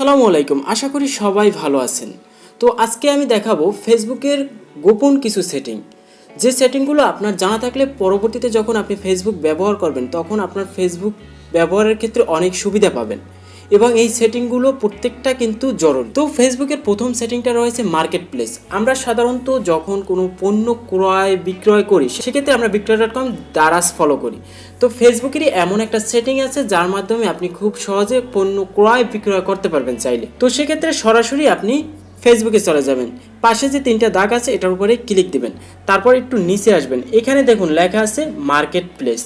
আসসালামু আলাইকুম, আশা করি সবাই ভালো আছেন। তো আজকে আমি দেখাবো ফেসবুকের গোপন কিছু সেটিং, যে সেটিংগুলো আপনার জানা থাকলে পরবর্তীতে যখন আপনি ফেসবুক ব্যবহার করবেন তখন আপনার ফেসবুক ব্যবহারের ক্ষেত্রে অনেক সুবিধা পাবেন এবং এই সেটিংগুলো প্রত্যেকটা কিন্তু জরুরি। তো ফেসবুকের প্রথম সেটিংটা রয়েছে মার্কেট প্লেস। আমরা সাধারণত যখন কোনো পণ্য ক্রয় বিক্রয় করি সেক্ষেত্রে আমরা বিক্রয়.com দ্বারাজ ফলো করি। তো ফেসবুকেরই এমন একটা সেটিং আছে যার মাধ্যমে আপনি খুব সহজে পণ্য ক্রয় বিক্রয় করতে পারবেন চাইলে। তো সেক্ষেত্রে সরাসরি আপনি ফেসবুকে চলে যাবেন, পাশে যে তিনটা দাগ আছে এটার উপরে ক্লিক দিবেন, তারপর একটু নিচে আসবেন, এখানে দেখুন লেখা আছে মার্কেট প্লেস।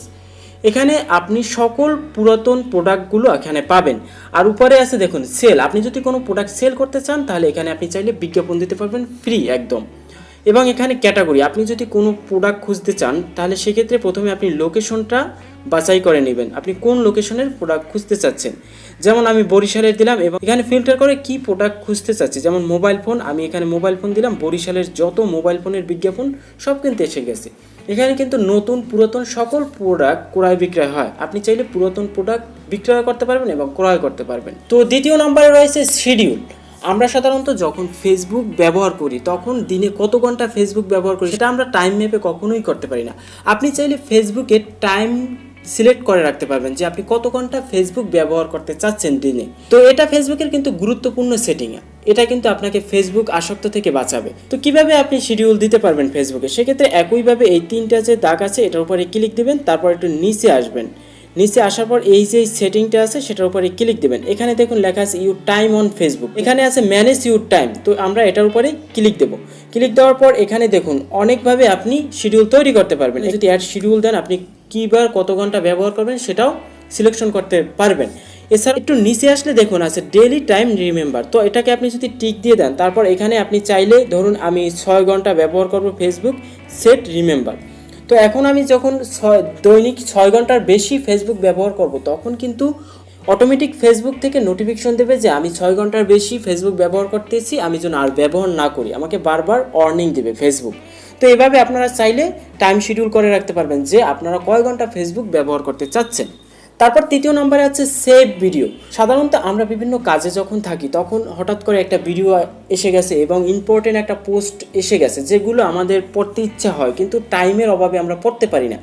এখানে আপনি সকল পুরাতন প্রোডাক্টগুলো এখানে পাবেন। আর উপরে আছে দেখুন সেল, আপনি যদি কোনো প্রোডাক্ট সেল করতে চান তাহলে এখানে আপনি চাইলে বিজ্ঞাপন দিতে পারবেন ফ্রি একদম। এবং এখানে ক্যাটাগরি, আপনি যদি কোনো প্রোডাক্ট খুঁজতে চান তাহলে সেক্ষেত্রে প্রথমে আপনি লোকেশনটা বাছাই করে নেবেন, আপনি কোন লোকেশনের প্রোডাক্ট খুঁজতে চাচ্ছেন। যেমন আমি বরিশালের দিলাম এবং এখানে ফিল্টার করে কি প্রোডাক্ট খুঁজতে চাচ্ছি, যেমন মোবাইল ফোন, আমি এখানে মোবাইল ফোন দিলাম। বরিশালের যত মোবাইল ফোনের বিজ্ঞাপন সব কিন্তু এসে গেছে। এখানে কিন্তু নতুন পুরাতন সকল প্রোডাক্ট ক্রয় বিক্রয় হয়, আপনি চাইলে পুরাতন প্রোডাক্ট বিক্রয় করতে পারবেন এবং ক্রয় করতে পারবেন। তো দ্বিতীয় নম্বরে রয়েছে শিডিউল। আমরা সাধারণত যখন ফেসবুক ব্যবহার করি তখন দিনে কত ঘন্টা ফেসবুক ব্যবহার করি সেটা আমরা টাইম মেপে কখনোই করতে পারি না। আপনি চাইলে ফেসবুকের টাইম সিলেক্ট করে রাখতে পারবেন যে আপনি কত ঘন্টা ফেসবুক ব্যবহার করতে চাচ্ছেন দিনে। তো এটা ফেসবুকের কিন্তু গুরুত্বপূর্ণ সেটিং, এটা কিন্তু আপনাকে ফেসবুক আসক্ত থেকে বাঁচাবে। তো কিভাবে আপনি শিডিউল দিতে পারবেন ফেসবুকে, সেক্ষেত্রে একইভাবে এই তিনটা যে দাগ আছে এটার উপরে ক্লিক দিবেন, তারপর একটু নিচে আসবেন, নিচে আসার পর এই যে সেটিংটা আছে সেটার উপরে ক্লিক দিবেন। এখানে দেখুন লেখা আছে ইউর টাইম অন ফেসবুক, এখানে আছে ম্যানেজ ইউর টাইম। তো আমরা এটার উপরে ক্লিক দেব। ক্লিক দেওয়ার পর এখানে দেখুন অনেকভাবে আপনি শিডিউল তৈরি করতে পারবেন। যদি অ্যাড শিডিউল দেন আপনি কীবার কত ঘন্টা ব্যবহার করবেন সেটাও সিলেকশন করতে পারবেন। এছাড়া একটু নিচে আসলে দেখুন আছে ডেইলি টাইম রিমেম্বার। তো এটাকে আপনি যদি টিক দিয়ে দেন, তারপর এখানে আপনি চাইলে ধরুন আমি 6 ঘন্টা ব্যবহার করব ফেসবুক, সেট রিমেম্বার। তো এখন আমি যখন দৈনিক 6 ঘন্টার বেশি ফেসবুক ব্যবহার করব তখন কিন্তু অটোমেটিক ফেসবুক থেকে নোটিফিকেশন দেবে যে আমি 6 ঘন্টার বেশি ফেসবুক ব্যবহার করতেছি, আমি যেন আর ব্যবহার না করি, আমাকে বারবার ওয়ার্নিং দেবে ফেসবুক। তো এভাবে আপনারা চাইলে টাইম শিডিউল করে রাখতে পারবেন যে আপনারা কয় ঘন্টা ফেসবুক ব্যবহার করতে চাচ্ছেন। তারপর তৃতীয় নম্বরে আছে সেভ ভিডিও। সাধারণত আমরা বিভিন্ন কাজে যখন থাকি তখন হঠাৎ করে একটা ভিডিও এসে গেছে এবং ইম্পর্টেন্ট একটা পোস্ট এসে গেছে যেগুলো আমাদের পড়তে ইচ্ছা হয় কিন্তু টাইমের অভাবে আমরা পড়তে পারি না।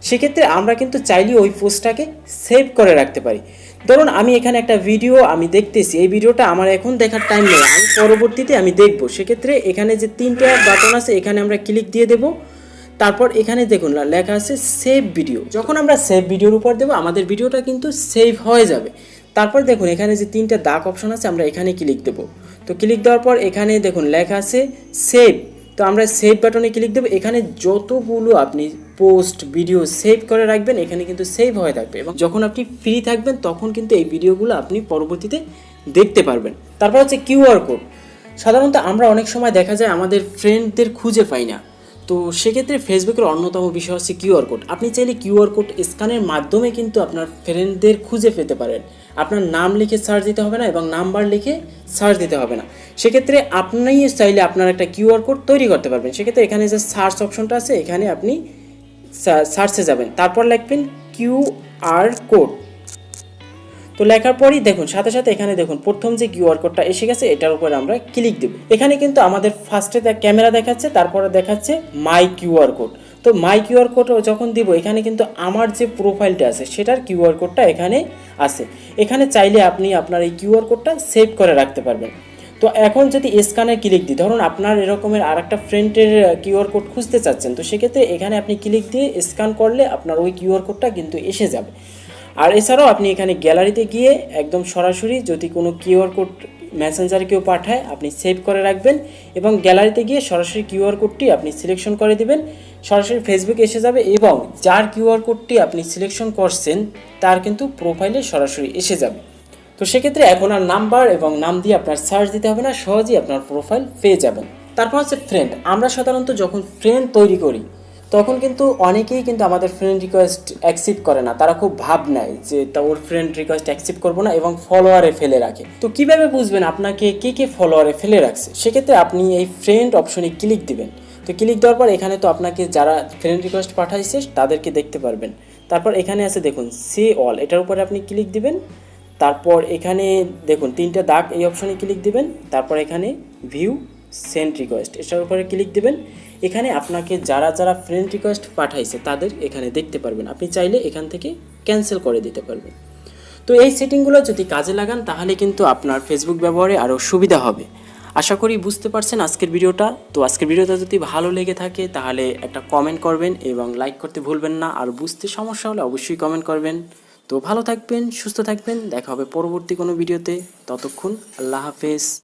সেক্ষেত্রে আমরা কিন্তু চাইলে ওই পোস্টটাকে সেভ করে রাখতে পারি। ধরুন আমি এখানে একটা ভিডিও আমি দেখতেছি, এই ভিডিওটা আমার এখন দেখার টাইম নেই, আমি পরবর্তীতে আমি দেখব। সেক্ষেত্রে এখানে যে তিনটা বাটন আছে এখানে আমরা ক্লিক দিয়ে দেব, তারপর এখানে দেখুন লেখা আছে সেভ ভিডিও। যখন আমরা সেভ ভিডিওর উপর দেবো আমাদের ভিডিওটা কিন্তু সেভ হয়ে যাবে। তারপর দেখুন এখানে যে তিনটা দাগ অপশন আছে আমরা এখানে ক্লিক দেবো। তো ক্লিক দেওয়ার পর এখানে দেখুন লেখা আছে সেভ। তো আমরা সেভ বাটনে ক্লিক দেবো। এখানে যতগুলো আপনি পোস্ট ভিডিও সেভ করে রাখবেন এখানে কিন্তু সেভ হয়ে থাকবে এবং যখন আপনি ফ্রি থাকবেন তখন কিন্তু এই ভিডিওগুলো আপনি পরবর্তীতে দেখতে পারবেন। তারপর হচ্ছে কিউআর কোড। সাধারণত আমরা অনেক সময় দেখা যায় আমাদের ফ্রেন্ডদের খুঁজে পাই না, তো সেক্ষেত্রে ফেসবুকের অন্যতম বিষয় হচ্ছে কিউআর কোড। আপনি চাইলে কিউআর কোড স্ক্যানের মাধ্যমে কিন্তু আপনার ফ্রেন্ডদের খুঁজে পেতে পারেন। আপনার নাম লিখে সার্চ দিতে হবে না এবং নাম্বার লিখে সার্চ দিতে হবে না। সেক্ষেত্রে আপনি চাইলে আপনার একটা কিউআর কোড তৈরি করতে পারবেন। সেক্ষেত্রে এখানে যে সার্চ অপশনটা আছে এখানে আপনি সার্চে যাবেন, তারপর লিখবেন কিউআর কোড। তো লেখার পরই দেখুন সাথে সাথে এখানে দেখুন প্রথম যে কিউআর কোডটা এসে গেছে এটার উপরে আমরা ক্লিক দেব। এখানে কিন্তু আমাদের ফার্স্টে ক্যামেরা দেখাচ্ছে, তারপরে দেখাচ্ছে মাই কিউআর কোড। তো মাই কিউআর কোড যখন দিব এখানে কিন্তু আমার যে প্রোফাইলটা আছে সেটার কিউআর কোডটা এখানে আছে। এখানে চাইলে আপনি আপনার এই কিউআর কোডটা সেভ করে রাখতে পারবেন। তো এখন যদি স্ক্যানে ক্লিক দিই, ধরুন আপনার এরকমের আর একটা ফ্রেন্ডের কিউআর কোড খুঁজতে চাচ্ছেন, তো সেক্ষেত্রে এখানে আপনি ক্লিক দিয়ে স্ক্যান করলে আপনার ওই কিউআর কোডটা কিন্তু এসে যাবে। আর এছাড়াও আপনি এখানে গ্যালারিতে গিয়ে একদম সরাসরি যদি কোনো কিউআর কোড মেসেঞ্জারে কেউ পাঠায় আপনি সেভ করে রাখবেন এবং গ্যালারিতে গিয়ে সরাসরি কিউআর কোডটি আপনি সিলেকশন করে দিবেন, সরাসরি ফেসবুকে এসে যাবে এবং যার কিউআর কোডটি আপনি সিলেকশন করছেন তার কিন্তু প্রোফাইলে সরাসরি এসে যাবে। তো সেক্ষেত্রে এখন আর নাম্বার এবং নাম দিয়ে আপনার সার্চ দিতে হবে না, সহজেই আপনার প্রোফাইল পেয়ে যাবেন। তারপর হচ্ছে ফ্রেন্ড। আমরা সাধারণত যখন ফ্রেন্ড তৈরি করি তখন কিন্তু অনেকেই কিন্তু আমাদের ফ্রেন্ড রিকোয়েস্ট অ্যাকসেপ্ট করে না, তারা খুব ভাব নেয় যে ওর ফ্রেন্ড রিকোয়েস্ট অ্যাকসেপ্ট করবো না এবং ফলোয়ারে ফেলে রাখে। তো কিভাবে বুঝবেন আপনাকে কে ফলোয়ারে ফেলে রাখছে, সেক্ষেত্রে আপনি এই ফ্রেন্ড অপশনে ক্লিক দিবেন। তো ক্লিক দেওয়ার পর এখানে তো আপনাকে যারা ফ্রেন্ড রিকোয়েস্ট পাঠাইছে তাদেরকে দেখতে পারবেন। তারপর এখানে আছে দেখুন সি অল, এটার উপরে আপনি ক্লিক দিবেন। তারপর এখানে দেখুন 3টা দাগ, এই অপশনে ক্লিক দিবেন। তারপর এখানে ভিউ সেন্ড রিকোয়েস্ট, এটার উপরে ক্লিক দিবেন। এখানে আপনাকে যারা যারা ফ্রেন্ড রিকোয়েস্ট পাঠাইছে তাদের এখানে দেখতে পারবেন। আপনি চাইলে এখান থেকে ক্যান্সেল করে দিতে পারবেন। তো এই সেটিংগুলো যদি কাজে লাগান তাহলে কিন্তু আপনার ফেসবুক ব্যবহারে আরও সুবিধা হবে। আশা করি বুঝতে পারছেন আজকের ভিডিওটা। তো আজকের ভিডিওটা যদি ভালো লেগে থাকে তাহলে একটা কমেন্ট করবেন এবং লাইক করতে ভুলবেন না। আর বুঝতে সমস্যা হলে অবশ্যই কমেন্ট করবেন। তো ভালো থাকবেন, সুস্থ থাকবেন, দেখা হবে পরবর্তী কোনো ভিডিওতে। ততক্ষণ আল্লাহ হাফেজ।